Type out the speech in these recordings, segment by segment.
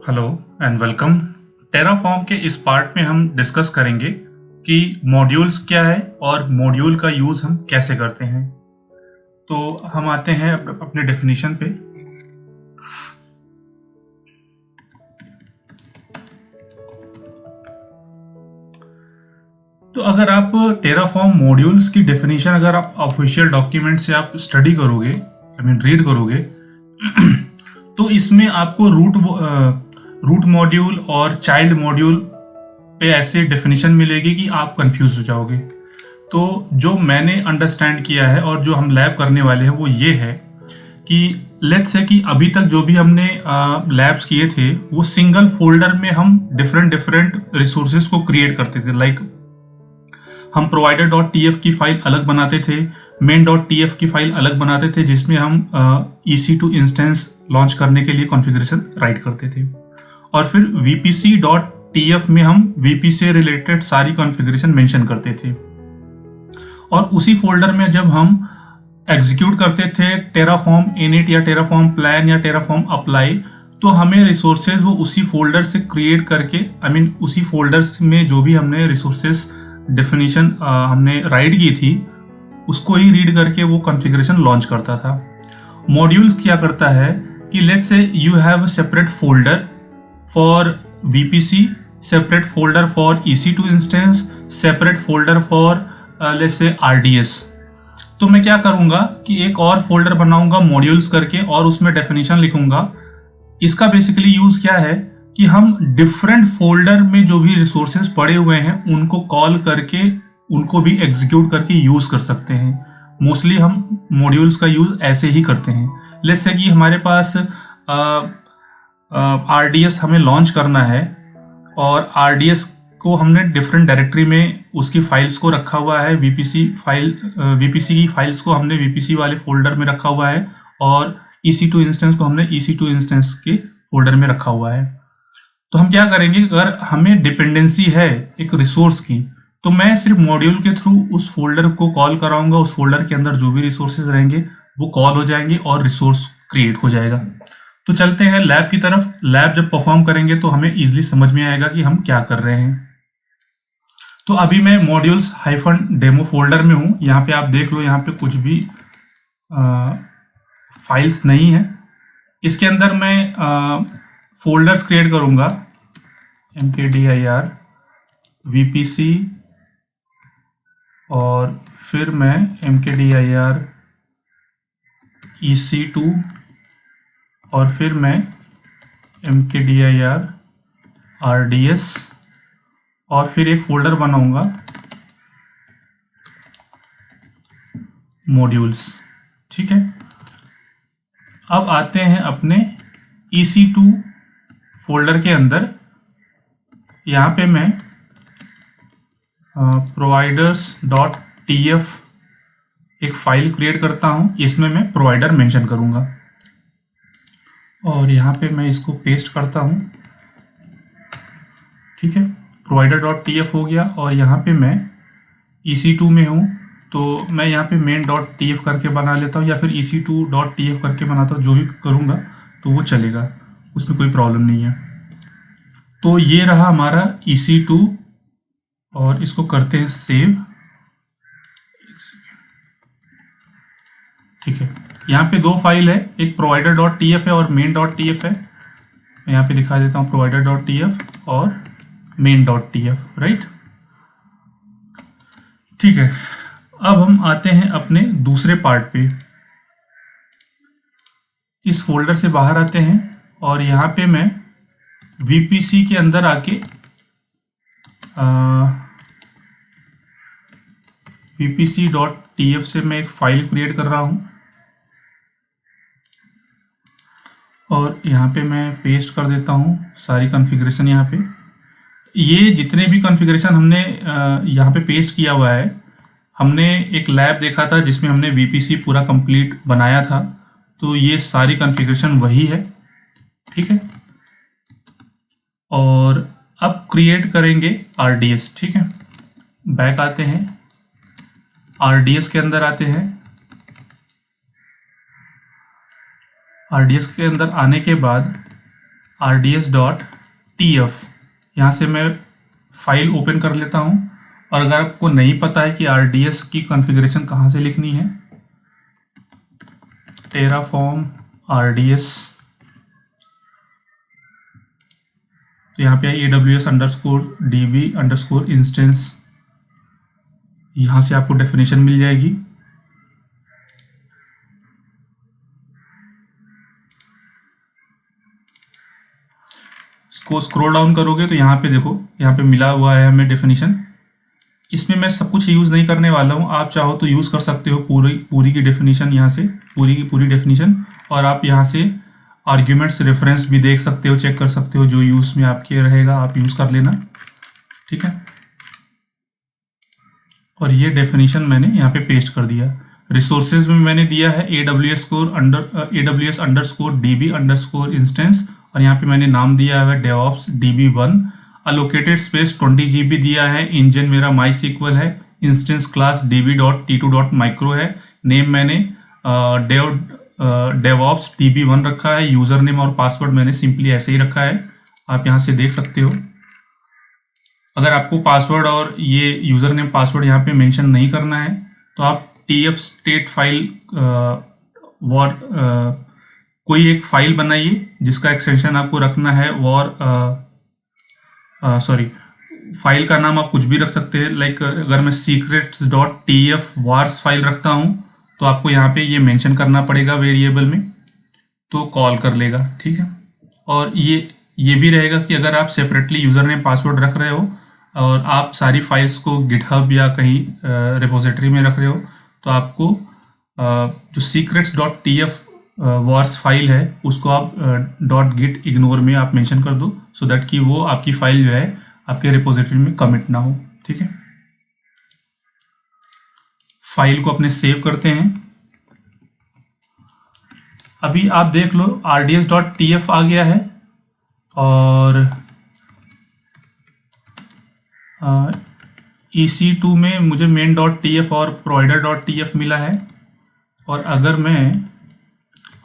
Hello and welcome. Terraform के इस part में हम डिस्कस करेंगे कि मॉड्यूल्स क्या है और मॉड्यूल का यूज़ हम कैसे करते हैं। तो हम आते हैं अपने डेफिनेशन पे। तो अगर आप टेराफॉर्म मॉड्यूल्स की डेफिनेशन अगर आप ऑफिशियल डॉक्यूमेंट से आप स्टडी करोगे, रीड करोगे तो इसमें आपको रूट मॉड्यूल और चाइल्ड मॉड्यूल पे ऐसे डेफिनेशन मिलेगी कि आप कंफ्यूज हो जाओगे। तो जो मैंने अंडरस्टैंड किया है और जो हम लैब करने वाले हैं वो ये है कि लेट्स से कि अभी तक जो भी हमने लैब्स किए थे वो सिंगल फोल्डर में हम डिफरेंट रिसोर्सेज को क्रिएट करते थे। लाइक हम प्रोवाइडर डॉट टी एफ की फाइल अलग बनाते थे, मेन डॉट टी एफ की फाइल अलग बनाते थे जिसमें हम EC2 इंस्टेंस लॉन्च करने के लिए कॉन्फ़िगरेशन राइट करते थे, और फिर VPC डॉट टी एफ में हम VP से रिलेटेड सारी कॉन्फ़िगरेशन मेंशन करते थे। और उसी फोल्डर में जब हम एग्जीक्यूट करते थे टेराफॉर्म इनिट या टेराफॉर्म प्लान या टेराफॉर्म अप्लाई, तो हमें रिसोर्सेज वो उसी फोल्डर से क्रिएट करके उसी फोल्डर्स में जो भी हमने रिसोर्सेज डेफिनेशन हमने राइट की थी उसको ही रीड करके वो कॉन्फ़िगरेशन लॉन्च करता था। मॉड्यूल्स क्या करता है कि let's say you have a separate folder for VPC, separate folder for EC2 instance, separate folder for let's say RDS। तो मैं क्या करूंगा कि एक और फोल्डर बनाऊंगा मॉड्यूल्स करके और उसमें डेफिनेशन लिखूंगा। इसका बेसिकली यूज क्या है कि हम डिफरेंट फोल्डर में जो भी रिसोर्सेज पड़े हुए हैं उनको कॉल करके उनको भी एग्जीक्यूट करके यूज कर सकते हैं। मोस्टली हम मॉड्यूल्स का यूज ऐसे ही करते हैं। लेट्स से कि हमारे पास RDS हमें लॉन्च करना है और RDS को हमने डिफरेंट डायरेक्टरी में उसकी फाइल्स को रखा हुआ है। VPC की फाइल्स को हमने VPC वाले फोल्डर में रखा हुआ है और EC2 इंस्टेंस को हमने EC2 इंस्टेंस के फोल्डर में रखा हुआ है। तो हम क्या करेंगे, अगर हमें डिपेंडेंसी है एक रिसोर्स की तो मैं सिर्फ मॉड्यूल के थ्रू उस फोल्डर को कॉल कराऊंगा। उस फोल्डर के अंदर जो भी रिसोर्सेज रहेंगे वो कॉल हो जाएंगे और रिसोर्स क्रिएट हो जाएगा। तो चलते हैं लैब की तरफ। लैब जब परफॉर्म करेंगे तो हमें इजीली समझ में आएगा कि हम क्या कर रहे हैं। तो अभी मैं मॉड्यूल्स -डेमो फोल्डर में हूँ। यहाँ पे आप देख लो, यहाँ पे कुछ भी फाइल्स नहीं है। इसके अंदर मैं फोल्डर्स क्रिएट करूँगा, mkdir VPC और फिर मैं mkdir EC2 और फिर मैं mkdir RDS और फिर एक फोल्डर बनाऊंगा मॉड्यूल्स। ठीक है, अब आते हैं अपने EC2 फोल्डर के अंदर। यहाँ पे मैं providers.tf एक फाइल क्रिएट करता हूँ। इसमें मैं प्रोवाइडर मेंशन करूँगा और यहाँ पे मैं इसको पेस्ट करता हूँ। ठीक है, provider.tf हो गया और यहाँ पे मैं EC2 में हूँ तो मैं यहाँ पे main.tf करके बना लेता हूँ या फिर EC2.tf करके बनाता हूँ। जो भी करूँगा तो वो चलेगा, उसमें कोई प्रॉब्लम नहीं है। तो ये रहा हमारा EC2 और इसको करते हैं सेव। ठीक है, यहाँ पे दो फाइल है, एक provider.tf है और main.tf है। मैं यहाँ पे दिखा देता हूँ provider.tf और main.tf, राइट। ठीक है, अब हम आते हैं अपने दूसरे पार्ट पे। इस फोल्डर से बाहर आते हैं और यहाँ पे मैं VPC के अंदर आके VPC.tf से मैं एक फाइल क्रिएट कर रहा हूँ और यहाँ पे मैं पेस्ट कर देता हूँ सारी कॉन्फ़िगरेशन। यहाँ पे ये जितने भी कॉन्फ़िगरेशन हमने यहाँ पे पेस्ट किया हुआ है, हमने एक लैब देखा था जिसमें हमने VPC पूरा कंप्लीट बनाया था, तो ये सारी कॉन्फ़िगरेशन वही है। ठीक है, और अब क्रिएट करेंगे RDS। ठीक है, बैक आते हैं, RDS के अंदर आते हैं। RDS के अंदर आने के बाद rds.tf, यहाँ से मैं फाइल ओपन कर लेता हूँ। और अगर आपको नहीं पता है कि RDS की कॉन्फ़िगरेशन कहाँ से लिखनी है, टेराफॉर्म RDS, तो यहाँ पे AWS_DB_instance, यहाँ से आपको डेफिनेशन मिल जाएगी। इसको स्क्रॉल डाउन करोगे तो यहाँ पे देखो, यहाँ पे मिला हुआ है हमें डेफिनेशन। इसमें मैं सब कुछ यूज़ नहीं करने वाला हूँ, आप चाहो तो यूज़ कर सकते हो पूरी की डेफिनेशन, यहाँ से पूरी की पूरी डेफिनेशन। और आप यहाँ से आर्ग्यूमेंट्स रेफरेंस भी देख सकते हो, चेक कर सकते हो, जो यूज़ में आपके रहेगा आप यूज़ कर लेना, ठीक है। और ये डेफिनेशन मैंने यहाँ पे पेस्ट कर दिया। रिसोर्सेज में मैंने दिया है AWS_DB_instance, और यहाँ पे मैंने नाम दिया है DevOps DB1। Allocated space 20 GB दिया है। इंजन मेरा MySQL है। इंस्टेंस क्लास db.t2.micro है। नेम मैंने DevOps DB1 रखा है। यूज़र नेम और पासवर्ड मैंने सिंपली ऐसे ही रखा है, आप यहाँ से देख सकते हो। अगर आपको पासवर्ड और ये यूज़र नेम पासवर्ड यहाँ पे मेंशन नहीं करना है तो आप tf स्टेट फाइल कोई एक फाइल बनाइए जिसका एक्सटेंशन आपको रखना है फाइल का नाम आप कुछ भी रख सकते हैं। लाइक अगर मैं secrets.tf wars फाइल रखता हूँ तो आपको यहाँ पे ये मेंशन करना पड़ेगा वेरिएबल में, तो कॉल कर लेगा, ठीक है। और ये भी रहेगा कि अगर आप सेपरेटली यूज़र नेम पासवर्ड रख रहे हो और आप सारी फाइल्स को गिटहब या कहीं रिपोजिटरी में रख रहे हो तो आपको जो secrets.tf wars फाइल है उसको आप .git ignore में आप मेंशन कर दो, सो दैट कि वो आपकी फाइल जो है आपके रिपोजिटरी में कमिट ना हो, ठीक है। फाइल को अपने सेव करते हैं। अभी आप देख लो rds.tf आ गया है और EC2 में मुझे main.tf और provider.tf मिला है। और अगर मैं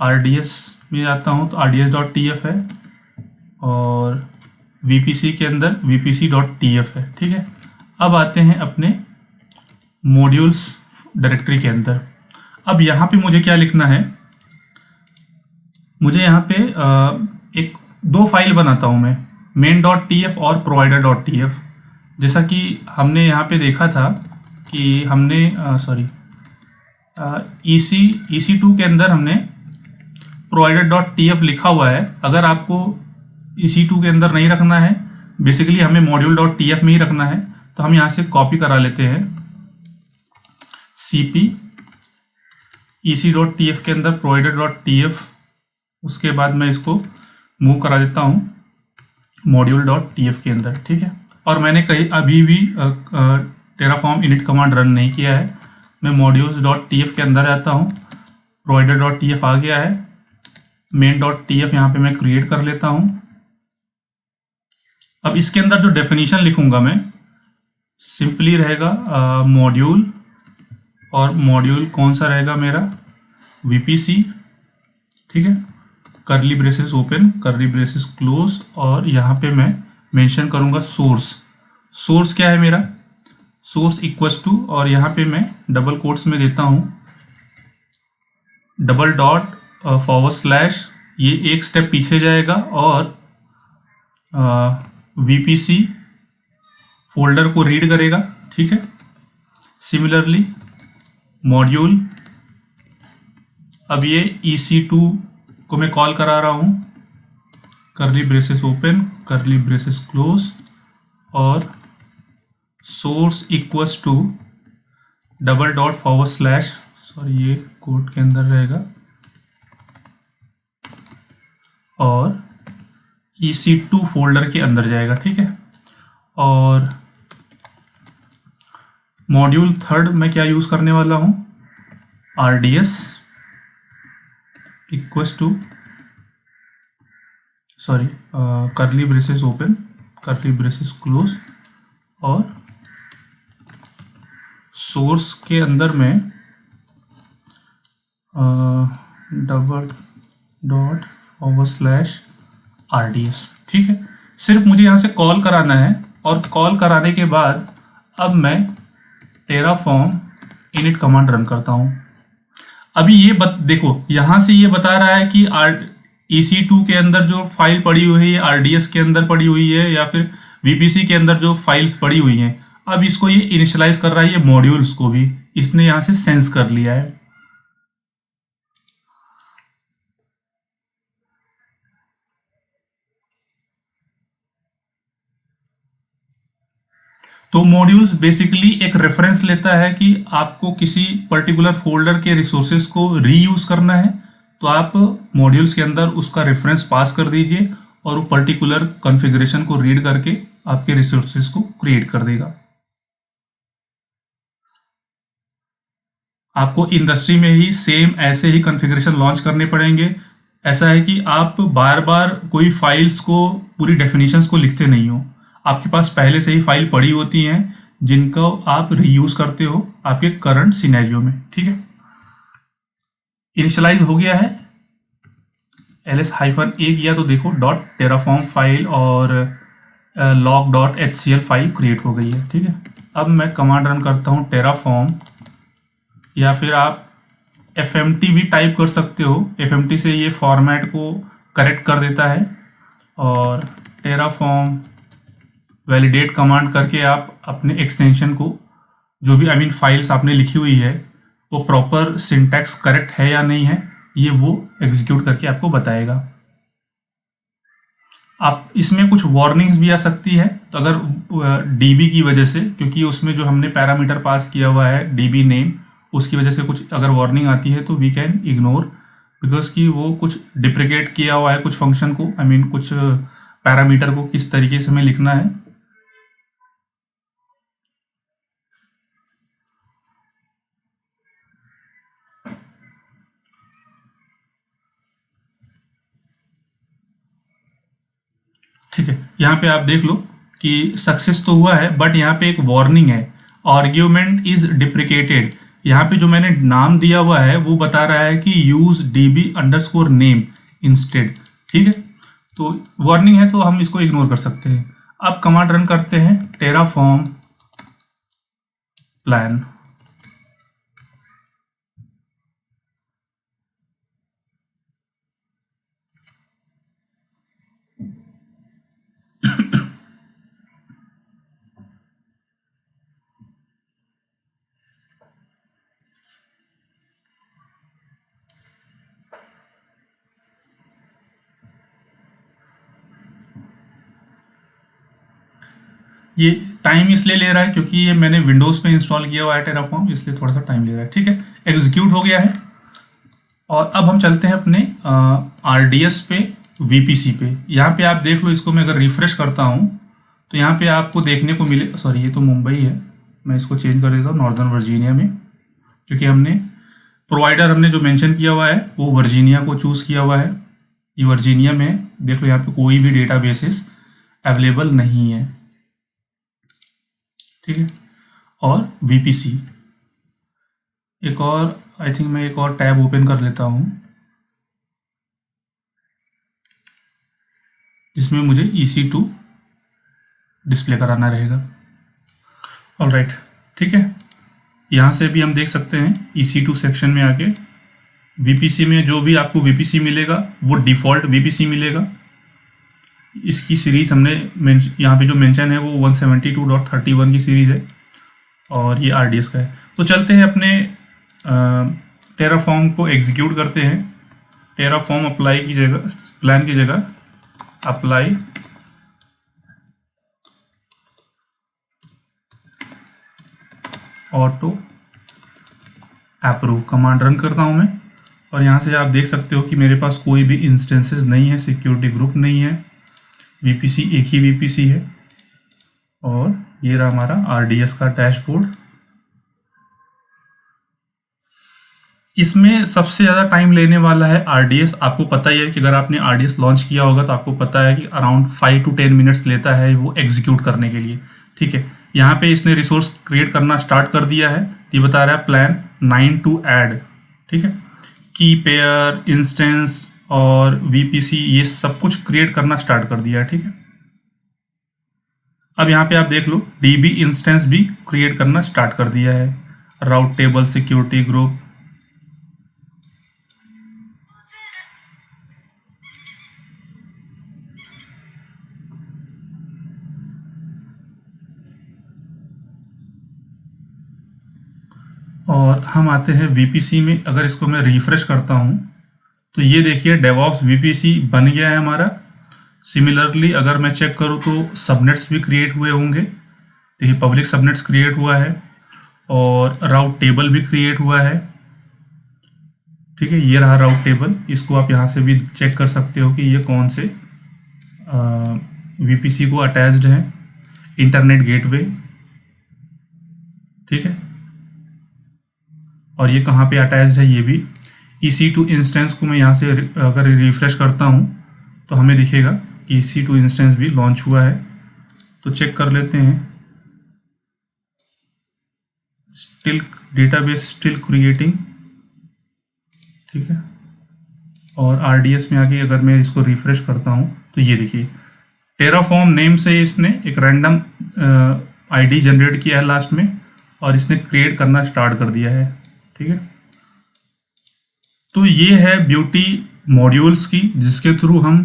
RDS में जाता हूँ तो rds.tf है और VPC के अंदर VPC.tf है, ठीक है। अब आते हैं अपने मॉड्यूल्स डायरेक्टरी के अंदर। अब यहाँ पे मुझे क्या लिखना है, मुझे यहाँ पे एक दो फाइल बनाता हूँ मैं, main.tf और provider.tf। जैसा कि हमने यहाँ पे देखा था कि हमने EC2 के अंदर हमने provider.tf लिखा हुआ है। अगर आपको EC2 के अंदर नहीं रखना है, बेसिकली हमें module.tf में ही रखना है, तो हम यहाँ से कॉपी करा लेते हैं cp EC.tf के अंदर provider.tf, उसके बाद मैं इसको मूव करा देता हूँ module.tf के अंदर, ठीक है। और मैंने कहीं अभी भी टेराफॉर्म init कमांड रन नहीं किया है। मैं modules.tf के अंदर आता हूँ, provider.tf आ गया है, main.tf यहाँ पे मैं क्रिएट कर लेता हूँ। अब इसके अंदर जो डेफिनेशन लिखूंगा मैं सिंपली रहेगा मॉड्यूल, और मॉड्यूल कौन सा रहेगा मेरा, VPC, ठीक है। करली braces open, curly braces close, और यहाँ पे मैं मेंशन करूँगा सोर्स क्या है मेरा, सोर्स इक्वल्स टू, और यहाँ पे मैं डबल कोट्स में देता हूँ $/ ये एक स्टेप पीछे जाएगा और VPC फोल्डर को रीड करेगा, ठीक है। सिमिलरली मॉड्यूल, अब ये EC2 को मैं कॉल करा रहा हूँ, करली braces open, curly braces close, और सोर्स इक्वल्स टू $/ ये कोड के अंदर रहेगा, और EC2 फोल्डर के अंदर जाएगा, ठीक है। और मॉड्यूल थर्ड मैं क्या यूज़ करने वाला हूँ, RDS equals to curly braces open, curly braces close, और सोर्स के अंदर में $/ RDS। ठीक है, सिर्फ मुझे यहाँ से कॉल कराना है, और कॉल कराने के बाद अब मैं टेराफॉर्म इनिट कमांड रन करता हूँ। अभी ये देखो यहाँ से ये बता रहा है कि EC2 के अंदर जो फाइल पड़ी हुई है RDS के अंदर पड़ी हुई है या फिर VPC के अंदर जो फाइल्स पड़ी हुई हैं। अब इसको ये इनिशियलाइज कर रहा है, ये मॉड्यूल्स को भी इसने यहाँ से सेंस कर लिया है। तो मॉड्यूल्स बेसिकली एक रेफरेंस लेता है कि आपको किसी पर्टिकुलर फोल्डर के रिसोर्सेज को रीयूज करना है, तो आप मॉड्यूल्स के अंदर उसका रेफरेंस पास कर दीजिए और वो पर्टिकुलर कॉन्फ़िगरेशन को रीड करके आपके रिसोर्सेज को क्रिएट कर देगा। आपको इंडस्ट्री में ही सेम ऐसे ही कॉन्फ़िगरेशन लॉन्च करने पड़ेंगे। ऐसा है कि आप बार बार कोई फाइल्स को पूरी डेफिनेशंस को लिखते नहीं हो, आपके पास पहले से ही फाइल पड़ी होती हैं जिनको आप रीयूज करते हो आपके करंट सिनेरियो में। ठीक है, इनिशियलाइज हो गया है, ls-a किया तो देखो डॉट टेराफॉर्म फाइल और log.hcl फाइल क्रिएट हो गई है। ठीक है, अब मैं कमांड रन करता हूँ टेराफॉर्म, या फिर आप fmt भी टाइप कर सकते हो, fmt से ये फॉर्मेट को करेक्ट कर देता है। और टेराफॉर्म वैलिडेट कमांड करके आप अपने एक्सटेंशन को, जो भी फाइल्स आपने लिखी हुई है वो प्रॉपर सिंटैक्स करेक्ट है या नहीं है, ये वो एग्जीक्यूट करके आपको बताएगा। आप इसमें कुछ वार्निंग्स भी आ सकती है, तो अगर DB की वजह से, क्योंकि उसमें जो हमने पैरामीटर पास किया हुआ है DB नेम, उसकी वजह से कुछ अगर वार्निंग आती है तो वी कैन इग्नोर, बिकॉज कि वो कुछ डिप्रिकेट किया हुआ है कुछ फंक्शन को, कुछ पैरामीटर को किस तरीके से हमें लिखना है। ठीक है, यहाँ पे आप देख लो कि सक्सेस तो हुआ है, बट यहाँ पे एक वार्निंग है, आर्ग्यूमेंट इज डिप्रिकेटेड। यहाँ पे जो मैंने नाम दिया हुआ है वो बता रहा है कि यूज DB_name इंस्टेड। ठीक है, तो वार्निंग है तो हम इसको इग्नोर कर सकते हैं। अब कमांड रन करते हैं टेराफॉर्म प्लान। ये टाइम इसलिए ले रहा है क्योंकि ये मैंने विंडोज़ पे इंस्टॉल किया हुआ है टेराफॉर्म, इसलिए थोड़ा सा टाइम ले रहा है। ठीक है, एग्जीक्यूट हो गया है, और अब हम चलते हैं अपने RDS पे, VPC पे। यहाँ पे आप देख लो, इसको मैं अगर रिफ्रेश करता हूँ तो यहाँ पे आपको देखने को मिले, सॉरी ये तो मुंबई है, मैं इसको चेंज कर देता हूँ नॉर्दर्न वर्जीनिया में, क्योंकि हमने प्रोवाइडर हमने जो मेंशन किया हुआ है वो वर्जीनिया को चूज़ किया हुआ है। ये वर्जीनिया में देख लो, यहाँ पे कोई भी डेटा बेसिस अवेलेबल नहीं है। ठीक है, और VPC एक और, आई थिंक मैं एक और टैब ओपन कर लेता हूँ जिसमें मुझे EC2 डिस्प्ले कराना रहेगा। ऑलराइट, ठीक है, यहाँ से भी हम देख सकते हैं EC2 सेक्शन में आके VPC में जो भी आपको VPC मिलेगा वो डिफ़ॉल्ट VPC मिलेगा। इसकी सीरीज़ हमने यहाँ पे जो मेंशन है वो 172.31 की सीरीज़ है, और ये RDS का है। तो चलते हैं अपने टेराफॉर्म को एग्जीक्यूट करते हैं। टेराफॉर्म अप्लाई की जगह, प्लान की जगह apply auto approve command run करता हूँ मैं, और यहाँ से आप देख सकते हो कि मेरे पास कोई भी इंस्टेंसेस नहीं है, सिक्योरिटी ग्रुप नहीं है, VPC एक ही VPC है, और ये रहा हमारा RDS का डैशबोर्ड। इसमें सबसे ज़्यादा टाइम लेने वाला है RDS। आपको पता ही है कि अगर आपने RDS लॉन्च किया होगा तो आपको पता है कि अराउंड 5 to 10 मिनट्स लेता है वो एग्जीक्यूट करने के लिए। ठीक है, यहाँ पे इसने रिसोर्स क्रिएट करना स्टार्ट कर दिया है, ये बता रहा है प्लान 9 to ऐड। ठीक है, की पेयर, इंस्टेंस, और VPC ये सब कुछ क्रिएट करना स्टार्ट कर दिया है। ठीक है, अब यहाँ पे आप देख लो DB इंस्टेंस भी क्रिएट करना स्टार्ट कर दिया है, राउट टेबल, सिक्योरिटी ग्रुप। और हम आते हैं VPC में। अगर इसको मैं रिफ्रेश करता हूँ तो ये देखिए डेवऑप्स VPC बन गया है हमारा। सिमिलरली अगर मैं चेक करूँ तो सबनेट्स भी क्रिएट हुए होंगे। देखिए पब्लिक सबनेट्स क्रिएट हुआ है और राउट टेबल भी क्रिएट हुआ है। ठीक है, ये रहा राउट टेबल। इसको आप यहाँ से भी चेक कर सकते हो कि ये कौन से VPC को अटैच्ड है। इंटरनेट गेटवे, ठीक है, और ये कहाँ पे अटैच्ड है ये भी। EC2 इंस्टेंस को मैं यहाँ से अगर रिफ्रेश करता हूँ तो हमें दिखेगा कि EC2 इंस्टेंस भी लॉन्च हुआ है। तो चेक कर लेते हैं। स्टिल डेटाबेस स्टिल क्रिएटिंग, ठीक है। और RDS में आके अगर मैं इसको रिफ्रेश करता हूँ तो ये देखिए टेराफॉर्म नेम से इसने एक रैंडम ID जनरेट किया है लास्ट में, और इसने क्रिएट करना स्टार्ट कर दिया है। ठीक है, तो ये है ब्यूटी मॉड्यूल्स की, जिसके थ्रू हम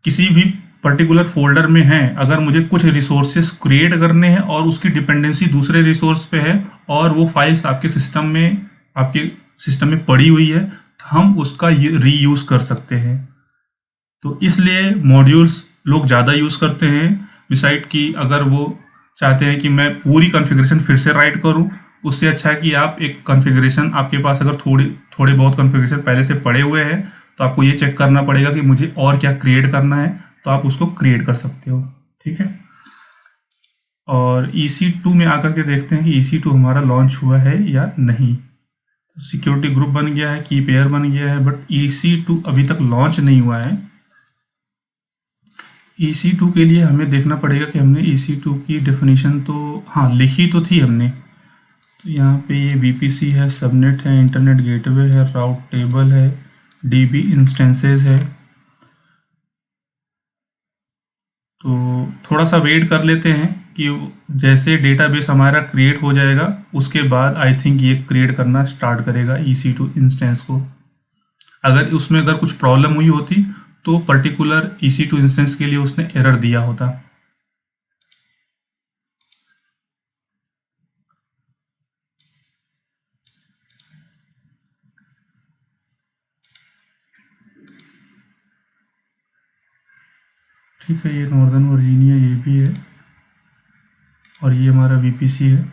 किसी भी पर्टिकुलर फोल्डर में हैं, अगर मुझे कुछ रिसोर्सेस क्रिएट करने हैं और उसकी डिपेंडेंसी दूसरे रिसोर्स पे है और वो फाइल्स आपके सिस्टम में पड़ी हुई है, तो हम उसका रीयूज कर सकते हैं। तो इसलिए मॉड्यूल्स लोग ज़्यादा यूज़ करते हैं। बिसाइड कि अगर वो चाहते हैं कि मैं पूरी कॉन्फ़िगरेशन फिर से राइट करूं, उससे अच्छा है कि आप एक कॉन्फ़िगरेशन, आपके पास अगर थोड़े बहुत कॉन्फ़िगरेशन पहले से पड़े हुए हैं तो आपको ये चेक करना पड़ेगा कि मुझे और क्या क्रिएट करना है, तो आप उसको क्रिएट कर सकते हो। ठीक है, और EC2 में आकर के देखते हैं कि EC2 हमारा लॉन्च हुआ है या नहीं। सिक्योरिटी ग्रुप बन गया है, की पेयर बन गया है, बट EC2 अभी तक लॉन्च नहीं हुआ है। EC2 के लिए हमें देखना पड़ेगा कि हमने EC2 की डेफिनेशन तो हाँ लिखी तो थी हमने। तो यहाँ पे ये VPC है, सबनेट है, इंटरनेट गेटवे है, राउट टेबल है, DB इंस्टेंसेस है। तो थोड़ा सा वेट कर लेते हैं कि जैसे डेटाबेस हमारा क्रिएट हो जाएगा उसके बाद आई थिंक ये क्रिएट करना स्टार्ट करेगा EC2 इंस्टेंस को। अगर उसमें अगर कुछ प्रॉब्लम हुई होती तो पर्टिकुलर EC2 इंस्टेंस के लिए उसने एरर दिया होता। ठीक है, ये नॉर्दर्न वर्जीनिया ये भी है, और ये हमारा VPC है।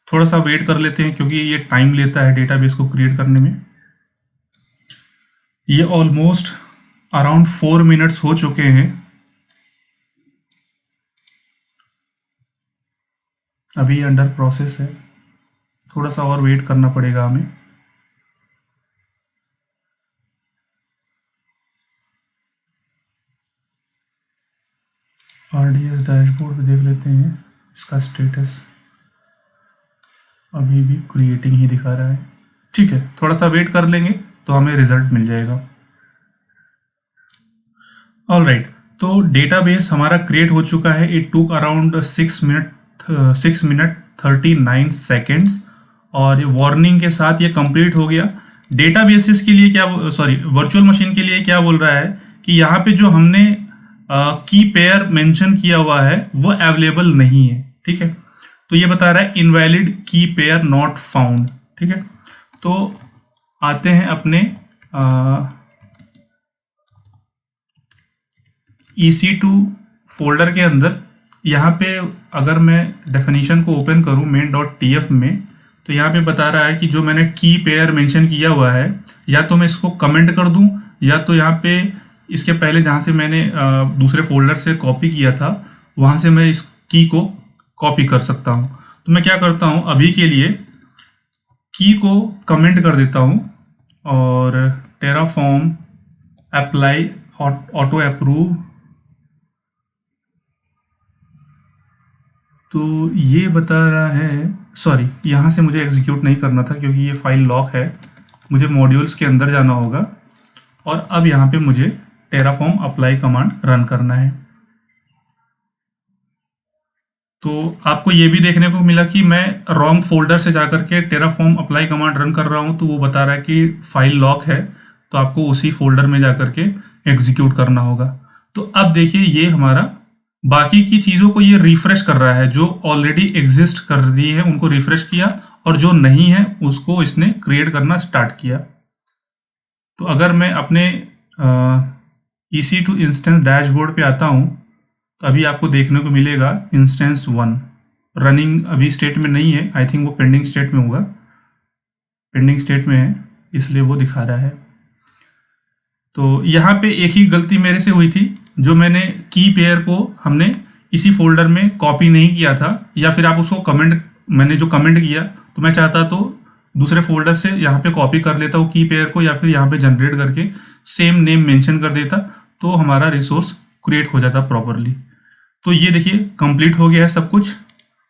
थोड़ा सा वेट कर लेते हैं क्योंकि ये टाइम लेता है डेटाबेस को क्रिएट करने में। ये ऑलमोस्ट अराउंड 4 मिनट्स हो चुके हैं। अभी अंडर प्रोसेस है, थोड़ा सा और वेट करना पड़ेगा हमें। RDS डैशबोर्ड पे देख लेते हैं इसका स्टेटस, अभी भी क्रिएटिंग ही दिखा रहा है। ठीक है, थोड़ा सा वेट कर लेंगे तो हमें रिजल्ट मिल जाएगा। ऑल राइट, तो डेटाबेस हमारा क्रिएट हो चुका है। It took around 6 minute 39 seconds, और ये वार्निंग के साथ ये कंप्लीट हो गया। डेटाबेसेस के लिए क्या, सॉरी वर्चुअल मशीन के लिए क्या बोल रहा है कि यहाँ पे जो हमने की पेयर मेंशन किया हुआ है वो अवेलेबल नहीं है। ठीक है, तो ये बता रहा है इनवैलिड की पेयर नॉट फाउंड। ठीक है, तो आते हैं अपने EC2 फोल्डर के अंदर। यहाँ पे अगर मैं डेफिनेशन को ओपन करूँ main.tf में, तो यहाँ पे बता रहा है कि जो मैंने की पेयर मेंशन किया हुआ है, या तो मैं इसको कमेंट कर दूँ, या तो यहाँ पे इसके पहले जहाँ से मैंने दूसरे फोल्डर से कॉपी किया था वहाँ से मैं इस की को कॉपी कर सकता हूँ। तो मैं क्या करता हूँ, अभी के लिए की को कमेंट कर देता हूँ और टेराफॉर्म अप्लाई ऑटो अप्रूव। तो ये बता रहा है सॉरी, यहाँ से मुझे एग्जीक्यूट नहीं करना था क्योंकि ये फाइल लॉक है। मुझे मॉड्यूल्स के अंदर जाना होगा और अब यहाँ पे मुझे टेराफॉर्म अप्लाई कमांड रन करना है। तो आपको ये भी देखने को मिला कि मैं रॉन्ग फोल्डर से जाकर के टेराफॉर्म अप्लाई कमांड रन कर रहा हूँ, तो वो बता रहा है कि फाइल लॉक है, तो आपको उसी फोल्डर में जाकर के एग्जीक्यूट करना होगा। तो अब देखिए ये हमारा बाकी की चीज़ों को ये रिफ्रेश कर रहा है, जो ऑलरेडी एग्जिस्ट कर रही है उनको रिफ्रेश किया और जो नहीं है उसको इसने क्रिएट करना स्टार्ट किया। तो अगर मैं अपने EC2 इंस्टेंस डैशबोर्ड पे आता हूँ तो अभी आपको देखने को मिलेगा इंस्टेंस 1 रनिंग अभी स्टेट में नहीं है, आई थिंक वो पेंडिंग स्टेट में होगा, पेंडिंग स्टेट में है इसलिए वो दिखा रहा है। तो यहाँ पे एक ही गलती मेरे से हुई थी, जो मैंने की पेयर को हमने इसी फोल्डर में कॉपी नहीं किया था, या फिर आप उसको कमेंट, मैंने जो कमेंट किया तो मैं चाहता तो दूसरे फोल्डर से यहाँ पे कॉपी कर लेता हूँ की पेयर को, या फिर यहाँ पे जनरेट करके सेम नेम मेंशन कर देता तो हमारा रिसोर्स क्रिएट हो जाता प्रॉपरली। तो ये देखिए कंप्लीट हो गया है सब कुछ,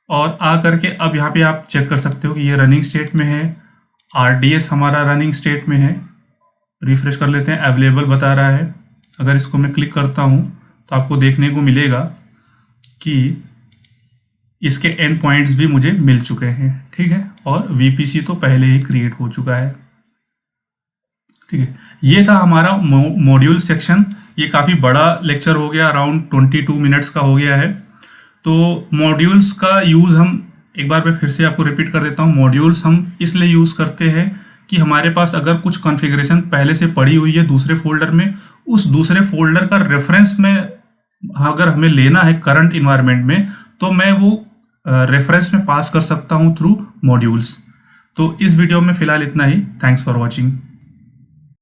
और आ करके अब यहाँ पे आप चेक कर सकते हो कि ये रनिंग स्टेट में है, RDS हमारा रनिंग स्टेट में है। रिफ्रेश कर लेते हैं, अवेलेबल बता रहा है। अगर इसको मैं क्लिक करता हूँ तो आपको देखने को मिलेगा कि इसके एंड पॉइंट्स भी मुझे मिल चुके हैं, ठीक है, और VPC तो पहले ही क्रिएट हो चुका है, ठीक है। ये था हमारा मॉड्यूल सेक्शन। ये काफ़ी बड़ा लेक्चर हो गया, अराउंड 22 मिनट्स का हो गया है। तो मॉड्यूल्स का यूज़ हम एक बार मैं फिर से आपको रिपीट कर देता हूँ। मॉड्यूल्स हम इसलिए यूज़ करते हैं कि हमारे पास अगर कुछ कॉन्फ़िगरेशन पहले से पड़ी हुई है दूसरे फोल्डर में, उस दूसरे फोल्डर का रेफरेंस में अगर हमें लेना है करंट इन्वायरमेंट में, तो मैं वो रेफरेंस में पास कर सकता हूँ थ्रू मॉड्यूल्स। तो इस वीडियो में फ़िलहाल इतना ही। Thanks for watching.